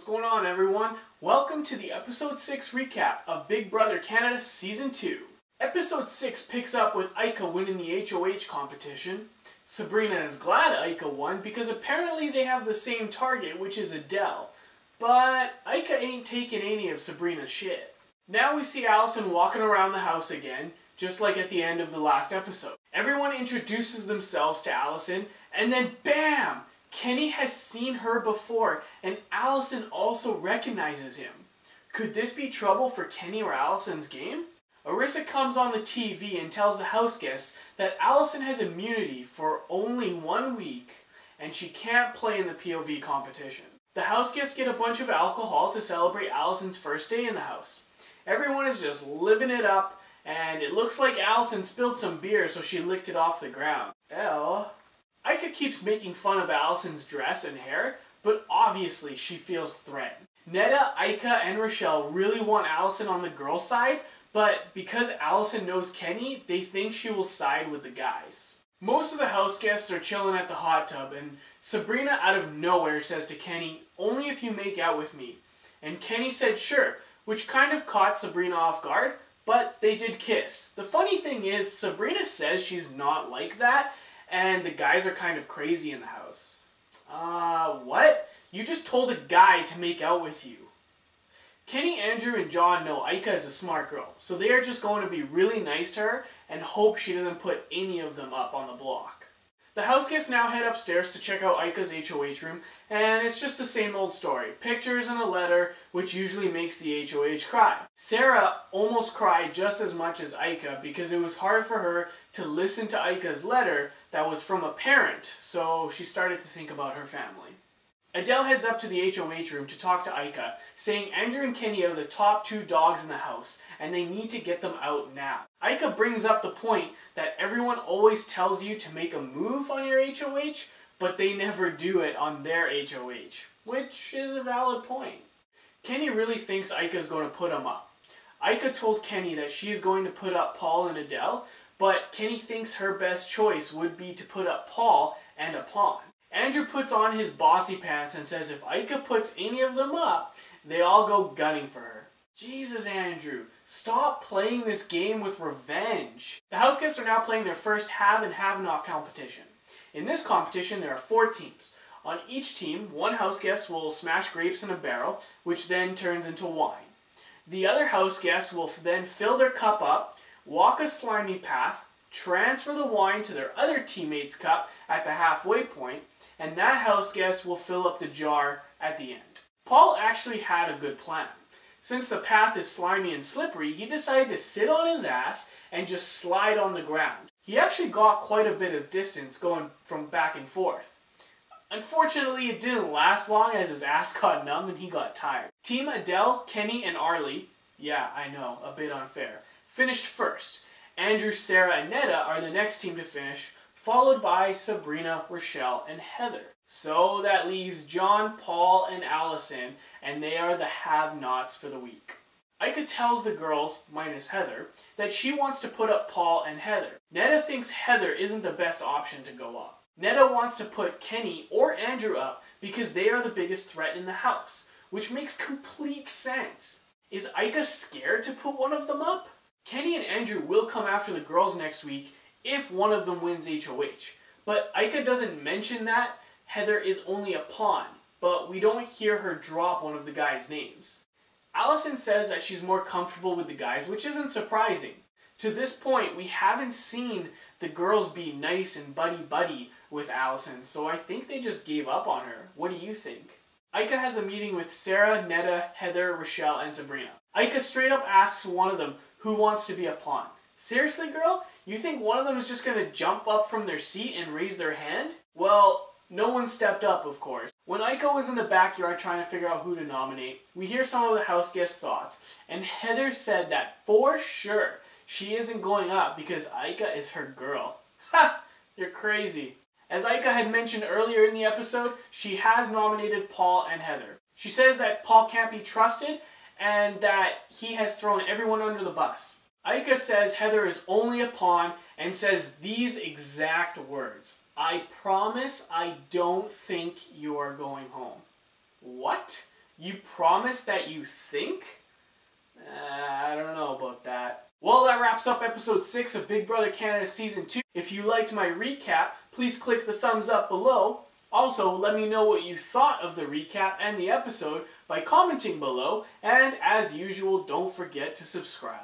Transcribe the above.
What's going on, everyone? Welcome to the Episode 6 recap of Big Brother Canada Season 2. Episode 6 picks up with Aika winning the HOH competition. Sabrina is glad Aika won because apparently they have the same target, which is Adele. But Aika ain't taking any of Sabrina's shit. Now we see Allison walking around the house again, just like at the end of the last episode. Everyone introduces themselves to Allison, and then BAM! Kenny has seen her before, and Allison also recognizes him. Could this be trouble for Kenny or Allison's game? Arissa comes on the TV and tells the house guests that Allison has immunity for only 1 week, and she can't play in the POV competition. The house guests get a bunch of alcohol to celebrate Allison's first day in the house. Everyone is just living it up, and it looks like Allison spilled some beer, so she licked it off the ground. Ew. Aika keeps making fun of Allison's dress and hair, but obviously she feels threatened. Neda, Aika, and Rochelle really want Allison on the girls' side, but because Allison knows Kenny, they think she will side with the guys. Most of the house guests are chilling at the hot tub, and Sabrina out of nowhere says to Kenny, "Only if you make out with me." And Kenny said sure, which kind of caught Sabrina off guard, but they did kiss. The funny thing is, Sabrina says she's not like that, and the guys are kind of crazy in the house. What? You just told a guy to make out with you. Kenny, Andrew, and John know Aika is a smart girl, so they are just going to be really nice to her and hope she doesn't put any of them up on the block. The house guests now head upstairs to check out Aika's HOH room, and it's just the same old story. Pictures and a letter, which usually makes the HOH cry. Sarah almost cried just as much as Aika because it was hard for her to listen to Aika's letter that was from a parent, so she started to think about her family. Adele heads up to the HOH room to talk to Aika, saying Andrew and Kenny are the top 2 dogs in the house, and they need to get them out now. Aika brings up the point that everyone always tells you to make a move on your HOH, but they never do it on their HOH, which is a valid point. Kenny really thinks Aika is going to put him up. Aika told Kenny that she is going to put up Paul and Adele, but Kenny thinks her best choice would be to put up Paul and a pawn. Andrew puts on his bossy pants and says if Aika puts any of them up, they all go gunning for her. Jesus, Andrew, stop playing this game with revenge. The house guests are now playing their first have and have not competition. In this competition, there are 4 teams. On each team, one house guest will smash grapes in a barrel, which then turns into wine. The other house guests will then fill their cup up, walk a slimy path, transfer the wine to their other teammate's cup at the halfway point, and that house guest will fill up the jar at the end. Paul actually had a good plan. Since the path is slimy and slippery, he decided to sit on his ass and just slide on the ground. He actually got quite a bit of distance going from back and forth. Unfortunately, it didn't last long as his ass got numb and he got tired. Team Adele, Kenny, and Arlie, yeah, I know, a bit unfair, finished first. Andrew, Sarah, and Neda are the next team to finish, followed by Sabrina, Rochelle, and Heather. So that leaves John, Paul, and Allison, and they are the have-nots for the week. Aika tells the girls, minus Heather, that she wants to put up Paul and Heather. Neda thinks Heather isn't the best option to go up. Neda wants to put Kenny or Andrew up because they are the biggest threat in the house, which makes complete sense. Is Aika scared to put one of them up? Kenny and Andrew will come after the girls next week if one of them wins HOH. But Aika doesn't mention that Heather is only a pawn, but we don't hear her drop one of the guys' names. Allison says that she's more comfortable with the guys, which isn't surprising. To this point, we haven't seen the girls be nice and buddy-buddy with Allison, so I think they just gave up on her. What do you think? Aika has a meeting with Sarah, Neda, Heather, Rochelle, and Sabrina. Aika straight up asks one of them who wants to be a pawn. Seriously, girl? You think one of them is just going to jump up from their seat and raise their hand? Well, no one stepped up, of course. When Aika was in the backyard trying to figure out who to nominate, we hear some of the house guests' thoughts, and Heather said that for sure she isn't going up because Aika is her girl. Ha! You're crazy. As Aika had mentioned earlier in the episode, she has nominated Paul and Heather. She says that Paul can't be trusted and that he has thrown everyone under the bus. Aika says Heather is only a pawn and says these exact words: "I promise I don't think you are going home." What? You promise that you think? I don't know about that. Well, that wraps up episode 6 of Big Brother Canada Season 2. If you liked my recap, please click the thumbs up below. Also, let me know what you thought of the recap and the episode by commenting below. And as usual, don't forget to subscribe.